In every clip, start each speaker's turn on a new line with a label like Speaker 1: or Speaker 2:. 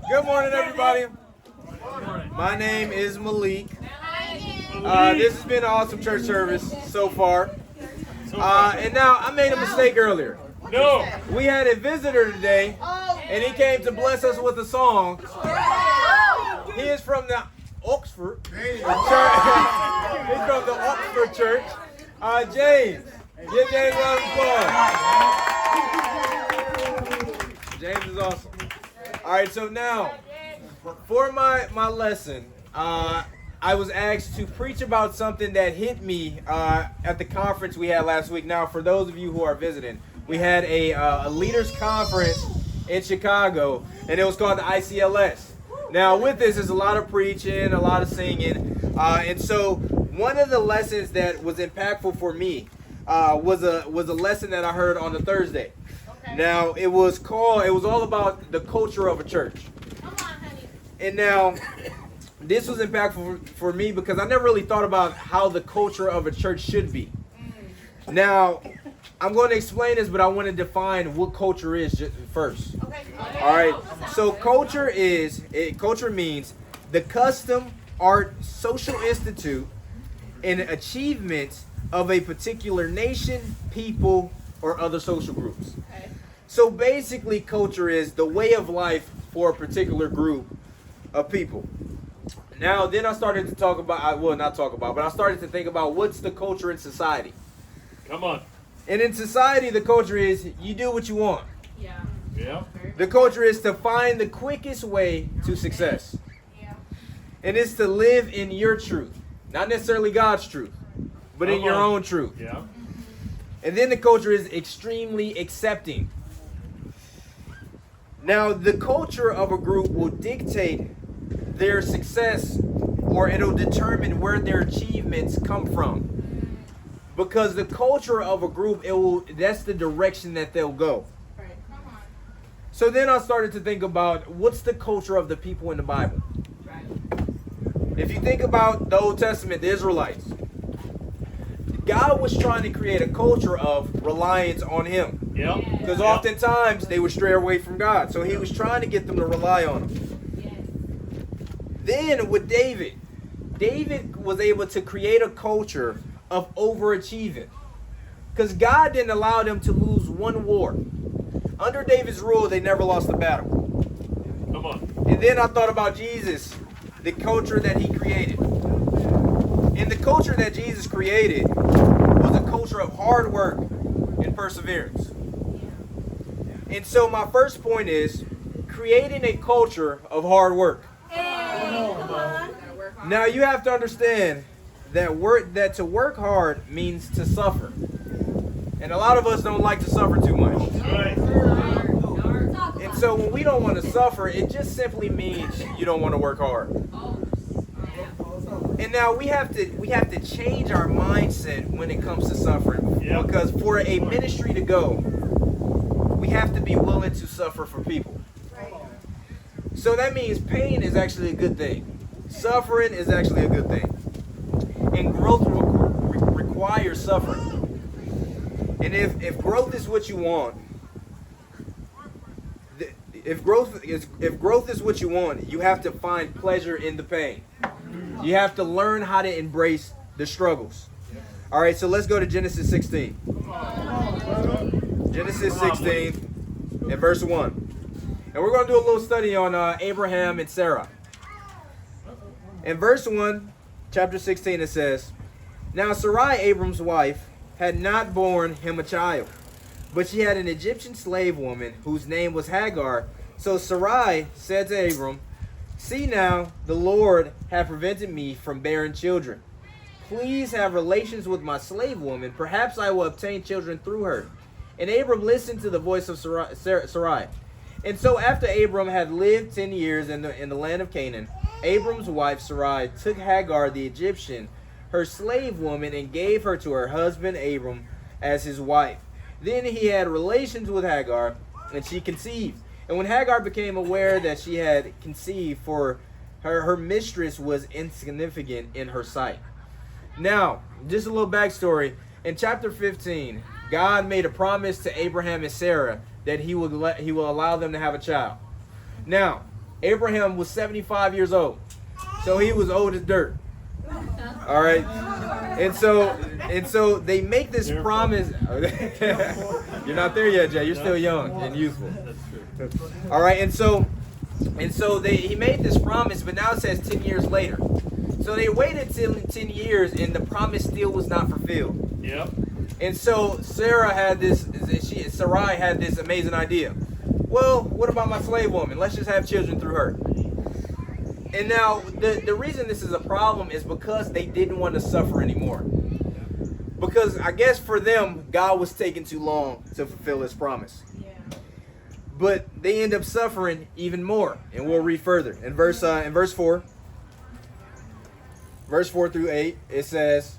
Speaker 1: Good morning, everybody. My name is Malik. This has been an awesome church service so far. And now, I made a mistake earlier.
Speaker 2: No.
Speaker 1: We had a visitor today, and he came to bless us with a song. He is from the Oxford Church. He's from the Oxford Church. James. Give James a round of applause. James is awesome. All right, so now, for my lesson, I was asked to preach about something that hit me at the conference we had last week. Now, for those of you who are visiting, we had a leaders conference in Chicago, and it was called the ICLS. Now, with this, there's a lot of preaching, a lot of singing, and so one of the lessons that was impactful for me was a lesson that I heard on a Thursday. Okay. Now, it was all about the culture of a church. Come on, honey. And now, this was impactful for me because I never really thought about how the culture of a church should be. Now, I'm going to explain this, but I want to define what culture is first. Okay. All right. So culture means the custom, art, social institute, and achievements of a particular nation, people, or other social groups. Okay. So basically, culture is the way of life for a particular group of people. Now, then I started to I started to think about what's the culture in society.
Speaker 2: Come on.
Speaker 1: And in society, the culture is you do what you want.
Speaker 2: Yeah. Yeah.
Speaker 1: The culture is to find the quickest way to success. Yeah. And it's to live in your truth. Not necessarily God's truth, but in your own truth.
Speaker 2: Yeah.
Speaker 1: And then the culture is extremely accepting. Now, the culture of a group will dictate their success, or it'll determine where their achievements come from. Because the culture of a group, that's the direction that they'll go. Right. So then I started to think about what's the culture of the people in the Bible. Right. If you think about the Old Testament, the Israelites, God was trying to create a culture of reliance on Him.
Speaker 2: Yep.
Speaker 1: Because oftentimes they would stray away from God. So He was trying to get them to rely on Him. Then with David was able to create a culture of overachieving. Because God didn't allow them to lose one war. Under David's rule, they never lost a battle.
Speaker 2: Come on.
Speaker 1: And then I thought about Jesus, the culture that He created. And the culture that Jesus created was a culture of hard work and perseverance. And so my first point is creating a culture of hard work. Now you have to understand that to work hard means to suffer. And a lot of us don't like to suffer too much.
Speaker 2: Right.
Speaker 1: And so when we don't want to suffer, it just simply means you don't want to work hard. And now we have to change our mindset when it comes to suffering. Yep. Because for a ministry to go, we have to be willing to suffer for people. So that means pain is actually a good thing. Suffering is actually a good thing. And growth requires suffering. And if growth is what you want, if growth is what you want, you have to find pleasure in the pain. You have to learn how to embrace the struggles. All right, so let's go to Genesis 16. Genesis 16 and verse 1. And we're going to do a little study on Abraham and Sarah. In verse 1, chapter 16, it says, Now Sarai, Abram's wife, had not borne him a child, but she had an Egyptian slave woman whose name was Hagar. So Sarai said to Abram, See now, the Lord hath prevented me from bearing children. Please have relations with my slave woman. Perhaps I will obtain children through her. And Abram listened to the voice of Sarai. And so after Abram had lived 10 years in the land of Canaan, Abram's wife Sarai took Hagar the Egyptian, her slave woman, and gave her to her husband Abram as his wife. Then he had relations with Hagar, and she conceived. And when Hagar became aware that she had conceived, for her mistress was insignificant in her sight. Now, just a little backstory. In chapter 15, God made a promise to Abraham and Sarah that he will allow them to have a child. Now, Abraham was 75 years old. So he was old as dirt. All right. And so they make this promise. You're not there yet, Jay. You're still young and youthful.
Speaker 2: That's true.
Speaker 1: All right. And so he made this promise, but now it says 10 years later. So they waited till 10 years and the promise still was not fulfilled.
Speaker 2: Yep.
Speaker 1: And so Sarai had this amazing idea. Well, what about my slave woman? Let's just have children through her. And now the reason this is a problem is because they didn't want to suffer anymore. Because I guess for them, God was taking too long to fulfill his promise. But they end up suffering even more. And we'll read further. In verse 4 through 8, it says,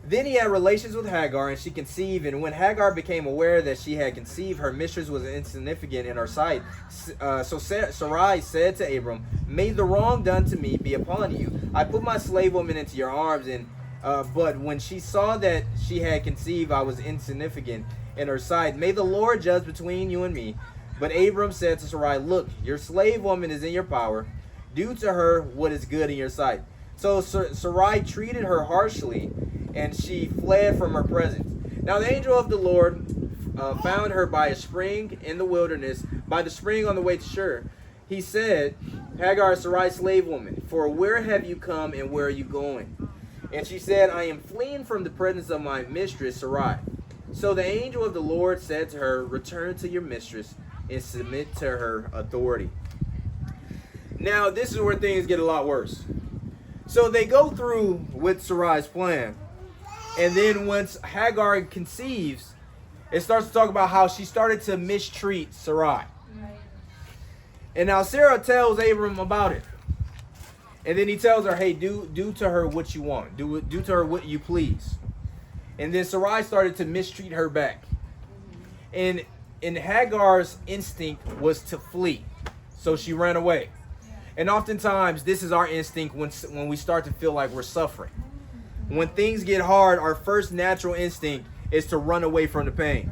Speaker 1: Then he had relations with Hagar, and she conceived. And when Hagar became aware that she had conceived, her mistress was insignificant in her sight. So Sarai said to Abram, May the wrong done to me be upon you. I put my slave woman into your arms, but when she saw that she had conceived, I was insignificant in her sight. May the Lord judge between you and me. But Abram said to Sarai, Look, your slave woman is in your power. Do to her what is good in your sight. So Sarai treated her harshly, and she fled from her presence. Now the angel of the Lord found her by a spring in the wilderness, by the spring on the way to Shur. He said, Hagar, Sarai's slave woman, for where have you come and where are you going? And she said, I am fleeing from the presence of my mistress Sarai. So the angel of the Lord said to her, Return to your mistress and submit to her authority. Now this is where things get a lot worse. So they go through with Sarai's plan. And then once Hagar conceives, it starts to talk about how she started to mistreat Sarai. And now Sarah tells Abram about it. And then he tells her, hey, do to her what you want. Do to her what you please. And then Sarai started to mistreat her back. And Hagar's instinct was to flee. So she ran away. And oftentimes, this is our instinct when we start to feel like we're suffering. When things get hard, our first natural instinct is to run away from the pain.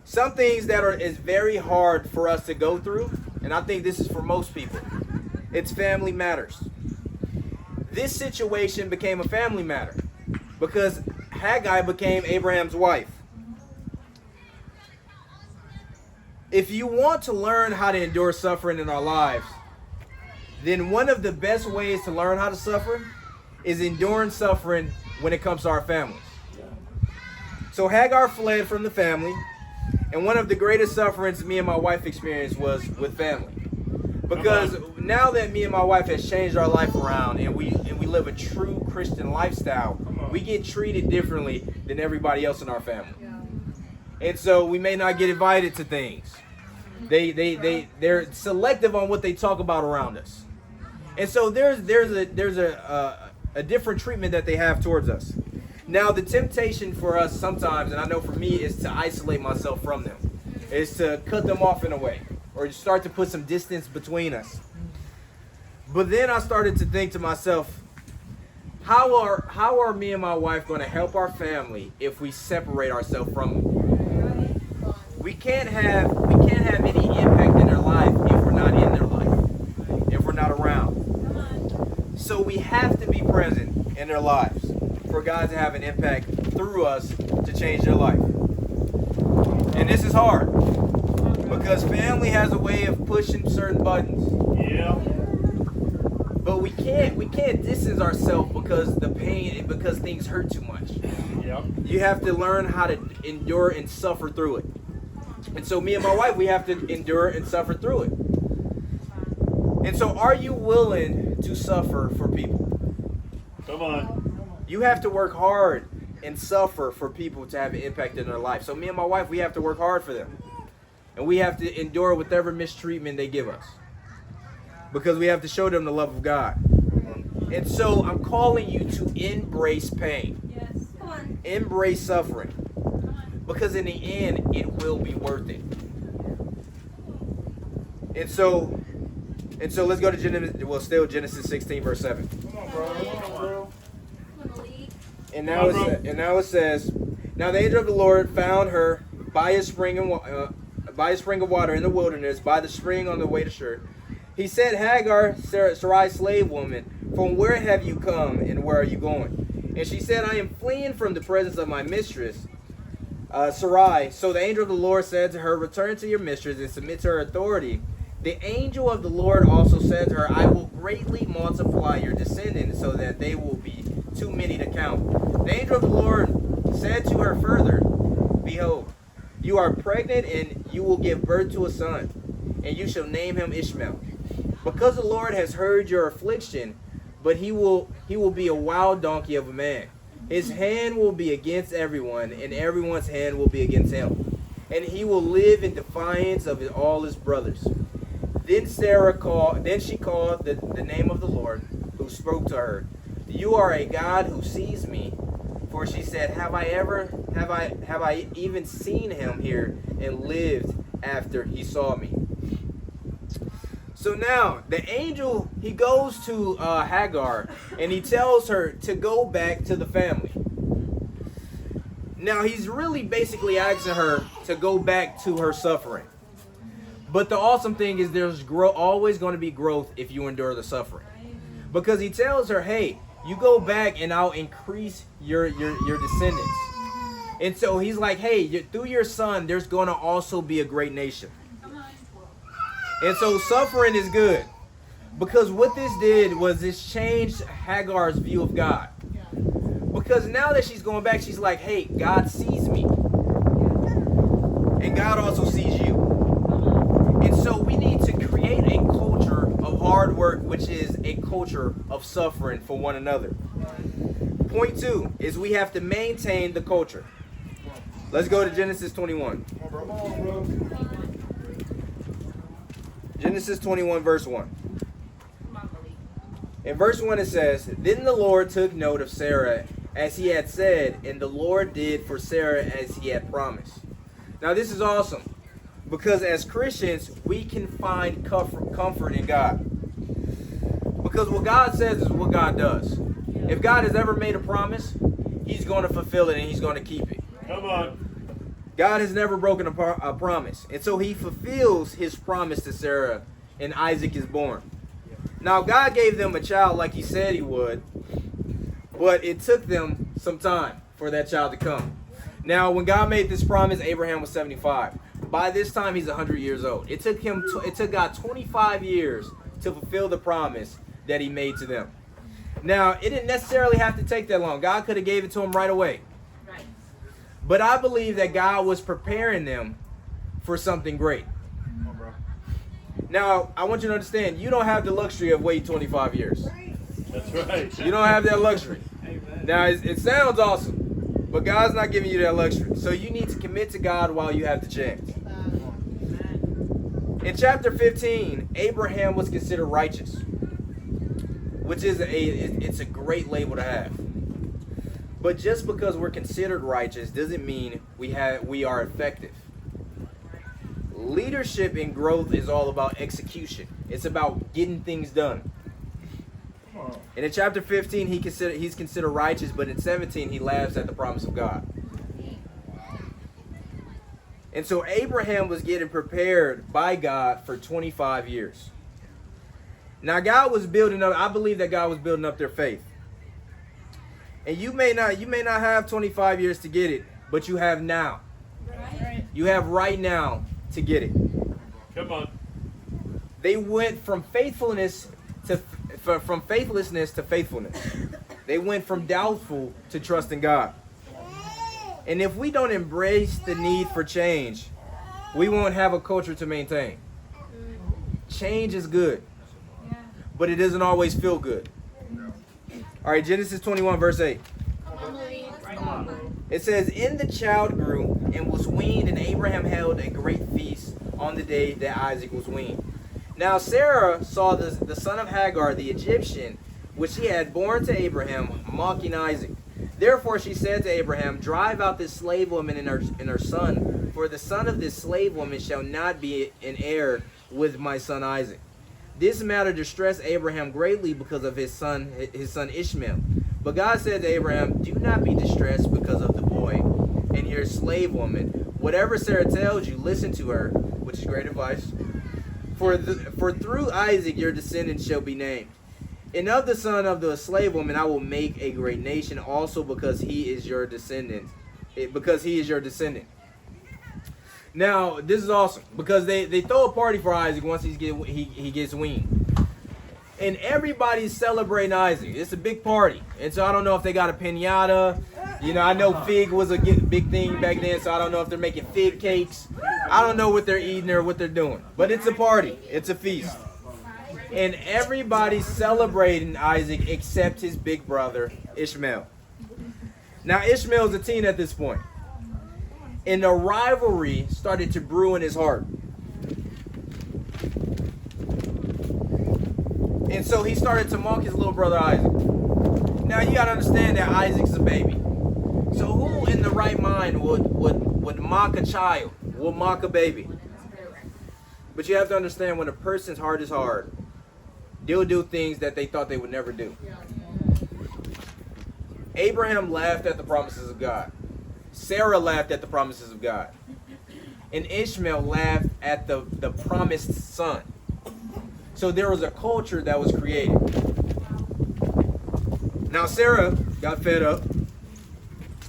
Speaker 1: Some things that is very hard for us to go through, and I think this is for most people, it's family matters. This situation became a family matter because Hagar became Abraham's wife. If you want to learn how to endure suffering in our lives, then one of the best ways to learn how to suffer is enduring suffering when it comes to our families. So Hagar fled from the family, and one of the greatest sufferings me and my wife experienced was with family. Because now that me and my wife has changed our life around and we live a true Christian lifestyle, we get treated differently than everybody else in our family. And so we may not get invited to things. They're selective on what they talk about around us. And so there's a different treatment that they have towards us. Now the temptation for us sometimes, and I know for me, is to isolate myself from them. Is to cut them off in a way. Or start to put some distance between us. But then I started to think to myself, how are me and my wife going to help our family if we separate ourselves from them? We can't have any impact in their life if we're not in their life, if we're not around. So we have to be present in their lives for God to have an impact through us to change their life. And this is hard because family has a way of pushing certain buttons.
Speaker 2: Yeah.
Speaker 1: But we can't distance ourselves because because things hurt too much.
Speaker 2: Yeah.
Speaker 1: You have to learn how to endure and suffer through it. And so me and my wife, we have to endure and suffer through it. And so are you willing to suffer for people?
Speaker 2: Come on.
Speaker 1: You have to work hard and suffer for people to have an impact in their life. So me and my wife, we have to work hard for them. And we have to endure whatever mistreatment they give us. Because we have to show them the love of God. And so I'm calling you to embrace pain.
Speaker 3: Yes. Come on.
Speaker 1: Embrace suffering. Because in the end, it will be worth it. And so let's go to Genesis 16, verse 7.
Speaker 2: Come on, bro. Come on, bro.
Speaker 1: And now it says, now the angel of the Lord found her by a spring of water in the wilderness, by the spring on the way to Shur. He said, Hagar, Sarai's slave woman, from where have you come and where are you going? And she said, I am fleeing from the presence of my mistress, Sarai. So the angel of the Lord said to her, return to your mistress and submit to her authority. The angel of the Lord also said to her, I will greatly multiply your descendants so that they will be too many to count. The angel of the Lord said to her further, behold, you are pregnant and you will give birth to a son, and you shall name him Ishmael. Because the Lord has heard your affliction, but he will be a wild donkey of a man. His hand will be against everyone, and everyone's hand will be against him. And he will live in defiance of all his brothers. Then she called the name of the Lord, who spoke to her. You are a God who sees me. For she said, have I even seen him here and lived after he saw me? So now the angel, he goes to Hagar and he tells her to go back to the family. Now he's really basically asking her to go back to her suffering. But the awesome thing is there's always going to be growth if you endure the suffering. Because he tells her, hey, you go back and I'll increase your descendants. And so he's like, hey, through your son, there's going to also be a great nation. And so suffering is good. Because what this did was this changed Hagar's view of God. Because now that she's going back, she's like, hey, God sees me. And God also sees you. And so we need to create a culture of hard work, which is a culture of suffering for one another. Point 2 is we have to maintain the culture. Let's go to Genesis 21. Genesis 21, verse 1. In verse 1 it says, then the Lord took note of Sarah as he had said, and the Lord did for Sarah as he had promised. Now this is awesome, because as Christians, we can find comfort in God. Because what God says is what God does. If God has ever made a promise, he's going to fulfill it and he's going to keep it.
Speaker 2: Come on.
Speaker 1: God has never broken a promise. And so he fulfills his promise to Sarah, and Isaac is born. Now, God gave them a child like he said he would, but it took them some time for that child to come. Now, when God made this promise, Abraham was 75. By this time, he's 100 years old. It took God 25 years to fulfill the promise that he made to them. Now, it didn't necessarily have to take that long. God could have gave it to him right away. But I believe that God was preparing them for something great. Now, I want you to understand, you don't have the luxury of waiting 25 years.
Speaker 2: That's right.
Speaker 1: You don't have that luxury. Now, it sounds awesome, but God's not giving you that luxury. So you need to commit to God while you have the chance. In chapter 15, Abraham was considered righteous, which is it's a great label to have. But just because we're considered righteous doesn't mean we are effective. Leadership and growth is all about execution. It's about getting things done. And in chapter 15, he's considered righteous, but in 17, he laughs at the promise of God. And so Abraham was getting prepared by God for 25 years. Now God was building up, I believe that God was building up their faith. And you may not have 25 years to get it, but you have now. Right. You have right now to get it.
Speaker 2: Come on.
Speaker 1: They went from faithlessness to faithfulness. They went from doubtful to trusting God. And if we don't embrace the need for change, we won't have a culture to maintain. Change is good, but it doesn't always feel good. All right, Genesis 21, verse 8. It says, "And the child grew and was weaned, and Abraham held a great feast on the day that Isaac was weaned. Now Sarah saw the son of Hagar, the Egyptian, which he had borne to Abraham, mocking Isaac. Therefore she said to Abraham, Drive out this slave woman and her son, for the son of this slave woman shall not be an heir with my son Isaac. This matter distressed Abraham greatly because of his son Ishmael. But God said to Abraham, Do not be distressed because of the boy and your slave woman. Whatever Sarah tells you, listen to her," which is great advice. For through Isaac your descendants shall be named. And of the son of the slave woman I will make a great nation, also because he is your descendant. Now, this is awesome because they throw a party for Isaac once he gets weaned. And everybody's celebrating Isaac. It's a big party. And so I don't know if they got a piñata. You know, I know fig was a big thing back then, so I don't know if they're making fig cakes. I don't know what they're eating or what they're doing. But it's a party. It's a feast. And everybody's celebrating Isaac except his big brother, Ishmael. Now, Ishmael's a teen at this point. And the rivalry started to brew in his heart. And so he started to mock his little brother Isaac. Now you gotta understand that Isaac's a baby. So who in the right mind would mock a child, would mock a baby? But you have to understand, when a person's heart is hard, they'll do things that they thought they would never do. Abraham laughed at the promises of God. Sarah laughed at the promises of God. And Ishmael laughed at the promised son. So there was a culture that was created. Now Sarah got fed up.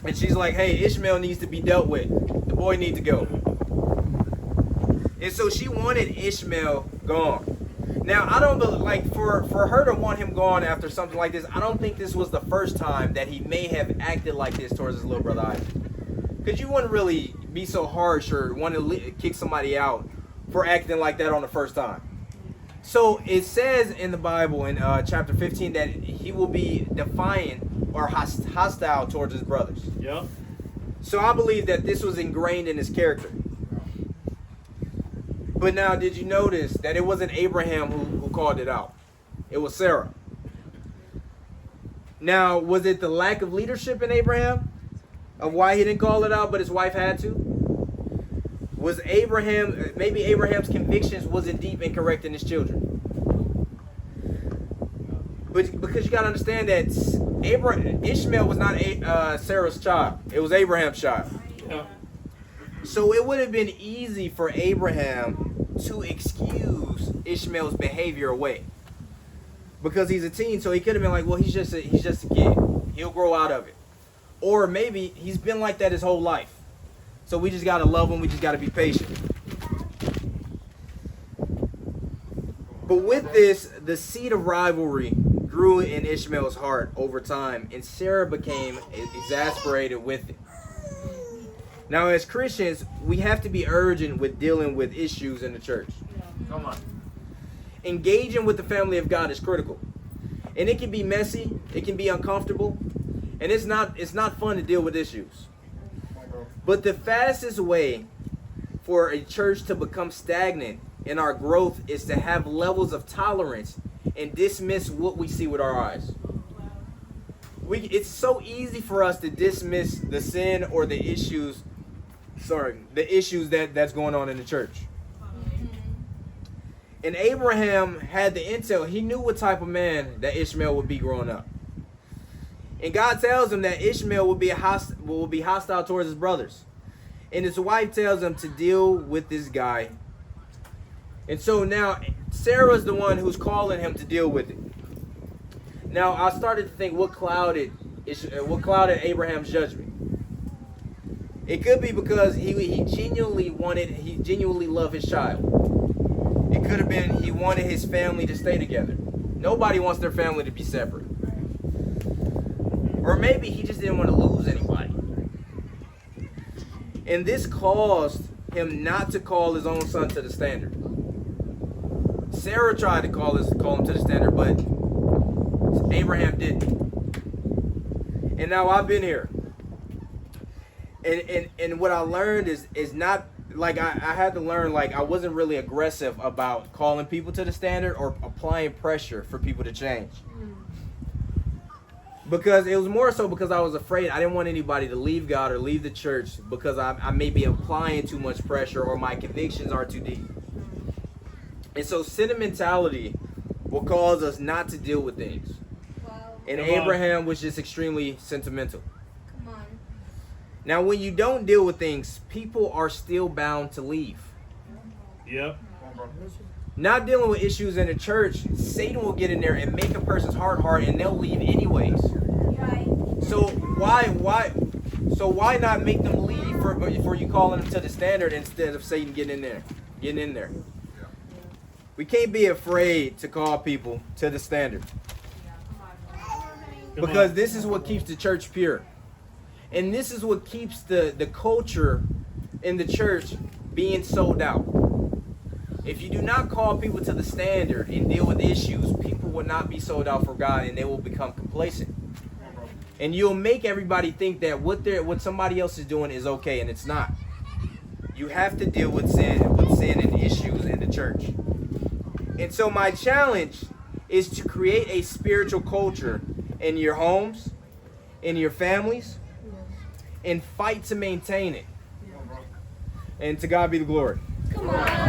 Speaker 1: And she's like, hey, Ishmael needs to be dealt with. The boy needs to go. And so she wanted Ishmael gone. Now, I don't believe, like, for her to want him gone after something like this, I don't think this was the first time that he may have acted like this towards his little brother Isaac. Because you wouldn't really be so harsh or want to kick somebody out for acting like that on the first time. So it says in the Bible in chapter 15 that he will be defiant or hostile towards his brothers.
Speaker 2: Yeah.
Speaker 1: So I believe that this was ingrained in his character. But now, did you notice that it wasn't Abraham who called it out? It was Sarah. Now, was it the lack of leadership in Abraham of why he didn't call it out, but his wife had to? Was maybe Abraham's convictions wasn't deep in correcting his children? But because you got to understand that Ishmael was not Sarah's child. It was Abraham's child.
Speaker 2: Yeah.
Speaker 1: So it would have been easy for Abraham to excuse Ishmael's behavior away. Because he's a teen, so he could have been like, well, he's just a kid. He'll grow out of it. Or maybe he's been like that his whole life. So we just got to love him. We just got to be patient. But with this, the seed of rivalry grew in Ishmael's heart over time, and Sarah became exasperated with it. Now, as Christians, we have to be urgent with dealing with issues in the church.
Speaker 2: Come on.
Speaker 1: Engaging with the family of God is critical. And it can be messy, it can be uncomfortable, and it's not fun to deal with issues. But the fastest way for a church to become stagnant in our growth is to have levels of tolerance and dismiss what we see with our eyes. It's so easy for us to dismiss the sin or the issues that's going on in the church. And Abraham had the intel. He knew what type of man that Ishmael would be growing up. And God tells him that Ishmael will be hostile towards his brothers. And his wife tells him to deal with this guy. And so now Sarah's the one who's calling him to deal with it. Now I started to think what clouded Abraham's judgment. It could be because he genuinely loved his child. It could have been he wanted his family to stay together. Nobody wants their family to be separate. Or maybe he just didn't want to lose anybody. And this caused him not to call his own son to the standard. Sarah tried to call him to the standard, but Abraham didn't. And now I've been here. And what I learned is not like I had to learn, like I wasn't really aggressive about calling people to the standard or applying pressure for people to change. Because it was more so because I was afraid. I didn't want anybody to leave God or leave the church because I may be applying too much pressure or my convictions are too deep. And so sentimentality will cause us not to deal with things. And Abraham was just extremely sentimental. Now, when you don't deal with things, people are still bound to leave.
Speaker 2: Yep.
Speaker 1: Not dealing with issues in the church, Satan will get in there and make a person's heart hard, and they'll leave anyways. So why not make them leave before you calling them to the standard instead of Satan getting in there? We can't be afraid to call people to the standard, because this is what keeps the church pure, and this is what keeps the culture in the church being sold out. If you do not call people to the standard and deal with issues, people will not be sold out for God, and they will become complacent. And you'll make everybody think that what somebody else is doing is okay, and it's not. You have to deal with sin and issues in the church. And so my challenge is to create a spiritual culture in your homes, in your families, and fight to maintain it. And to God be the glory.
Speaker 3: Come on.